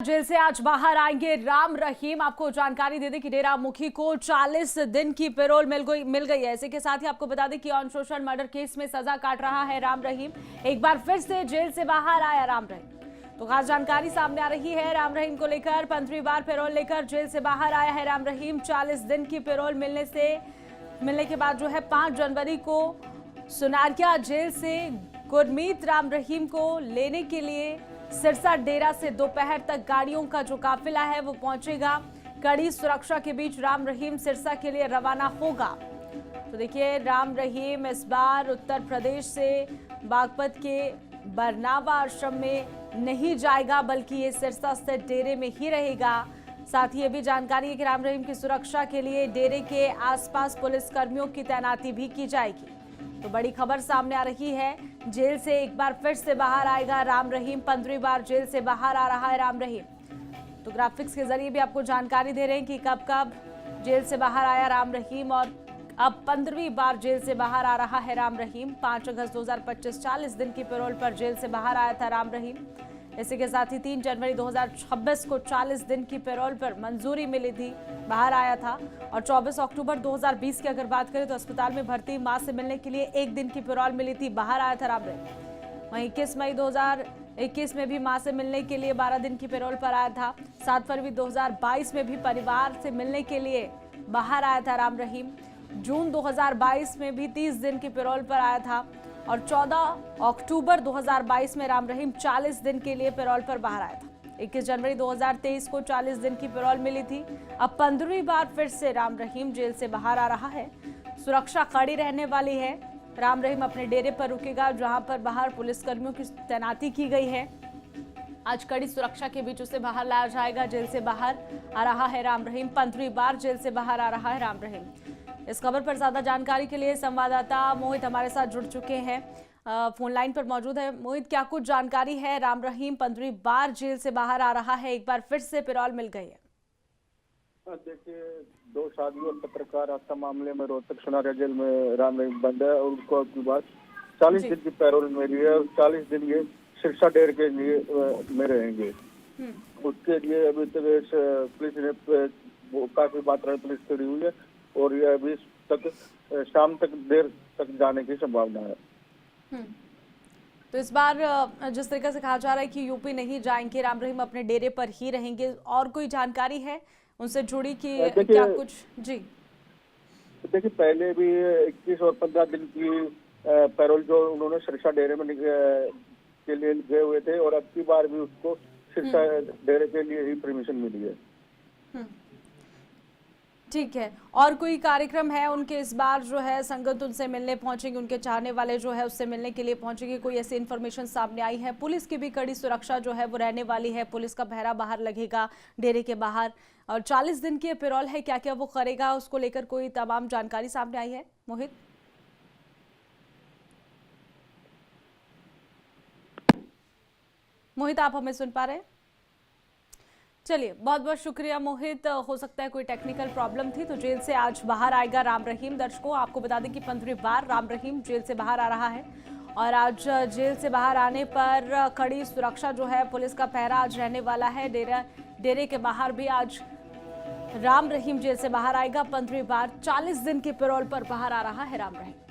Jail से आज बाहर आएंगे राम रहीम। आपको जानकारी दे दें कि डेरा मुखी को 40 दिन की पैरोल मिल गई है। इसी के साथ ही आपको बता दें कि ऑन सोशल मर्डर केस में सजा काट रहा है राम रहीम। एक बार फिर से जेल से बाहर आया राम रहीम। तो खास जानकारी सामने आ रही है राम रहीम को लेकर। 15वीं बार पैरोल लेकर जेल से बाहर आया है राम रहीम। 40 दिन की पैरोल मिलने के बाद जो है 5 जनवरी को सुनारिया जेल से गुरमीत राम रहीम को लेने के लिए सिरसा डेरा से दोपहर तक गाड़ियों का जो काफिला है वो पहुंचेगा। कड़ी सुरक्षा के बीच राम रहीम सिरसा के लिए रवाना होगा। तो देखिए, राम रहीम इस बार उत्तर प्रदेश से बागपत के बरनावा आश्रम में नहीं जाएगा, बल्कि ये सिरसा स्थित डेरे में ही रहेगा। साथ ही ये भी जानकारी है कि राम रहीम की सुरक्षा के लिए डेरे के आसपास पुलिस कर्मियों की तैनाती भी की जाएगी। तो बड़ी खबर सामने आ रही है। जेल से एक बार फिर से बाहर आएगा राम रहीम। 15वीं बार जेल से बाहर आ रहा है राम रहीम। तो ग्राफिक्स के जरिए भी आपको जानकारी दे रहे हैं कि कब कब जेल से बाहर आया राम रहीम और अब 15वीं बार जेल से बाहर आ रहा है राम रहीम। 5 अगस्त 2025 40 दिन की पैरोल पर जेल से बाहर आया था राम रहीम। इसी के साथ ही 3 जनवरी 2026 को 40 दिन की पैरोल पर मंजूरी मिली थी, बाहर आया था। और 24 अक्टूबर 2020 की अगर बात करें तो अस्पताल में भर्ती मां से मिलने के लिए 1 दिन की पैरोल मिली थी, बाहर आया था राम रहीम। वहीं 21 मई 2021 में भी मां से मिलने के लिए 12 दिन की पैरोल पर आया था। 7 फरवरी 2022 में भी परिवार से मिलने के लिए बाहर आया था राम रहीम। जून 2022 में भी 30 दिन की पैरोल पर आया था। और 14 अक्टूबर 2022 में राम रहीम 40 दिन के लिए पैरोल पर बाहर आया था। 21 जनवरी 2023 को 40 दिन की पैरोल मिली थी। अब 15वीं बार फिर से राम रहीम जेल से बाहर आ रहा है। सुरक्षा कड़ी रहने वाली है। राम रहीम अपने डेरे पर रुकेगा, जहां पर बाहर पुलिसकर्मियों की तैनाती की गई है। आज कड़ी सुरक्षा के बीच उसे बाहर लाया जाएगा। जेल से बाहर आ रहा है राम रहीम। 15वीं बार जेल से बाहर आ रहा है राम रहीम। इस खबर पर ज्यादा जानकारी के लिए संवाददाता मोहित हमारे साथ जुड़ चुके हैं, फोन लाइन पर मौजूद है। मोहित, क्या कुछ जानकारी है? राम रहीम 15वीं बार जेल से बाहर आ रहा है, एक बार फिर से पैरोल मिल गई है। देखिए, 2 शादी और पत्रकार हत्या मामले में रोहतक सुनारिया जेल में राम रहीम बंद है और उनको अब की बात 40 दिन की पैरोल मिली है और 40 दिन ये सिरसा डेरे के लिए में रहेंगे। उसके लिए अभी तक पुलिस ने काफी मात्रा में पुलिस खड़ी हुई है और ये अभी तक शाम तक देर तक जाने की संभावना है। तो इस बार जिस तरीके से कहा जा रहा है कि यूपी नहीं जाएंगे, राम रहीम अपने डेरे पर ही रहेंगे, और कोई जानकारी है उनसे जुड़ी कि क्या कुछ? जी देखिए, पहले भी 21 और 15 दिन की पैरोल जो उन्होंने सिरसा डेरे में के लिए गए हुए थे और अब की बार भी उसको सिरसा डेरे के लिए ही परमिशन मिली है। ठीक है, और कोई कार्यक्रम है उनके इस बार जो है? संगत उनसे मिलने पहुंचेंगे, उनके चाहने वाले जो है उससे मिलने के लिए पहुंचेंगे, कोई ऐसी इन्फॉर्मेशन सामने आई है? पुलिस की भी कड़ी सुरक्षा जो है वो रहने वाली है, पुलिस का पहरा बाहर लगेगा डेरे के बाहर। और 40 दिन की पैरोल है, क्या क्या वो करेगा उसको लेकर कोई तमाम जानकारी सामने आई है? मोहित मोहित आप हमें सुन पा रहे हैं? चलिए, बहुत बहुत शुक्रिया मोहित। हो सकता है कोई टेक्निकल प्रॉब्लम थी। तो जेल से आज बाहर आएगा राम रहीम। दर्शकों, आपको बता दें कि 15वीं बार राम रहीम जेल से बाहर आ रहा है और आज जेल से बाहर आने पर कड़ी सुरक्षा जो है, पुलिस का पहरा आज रहने वाला है। डेरे के बाहर भी आज राम रहीम जेल से बाहर आएगा। 15वीं बार 40 दिन के पैरोल पर बाहर आ रहा है राम रहीम।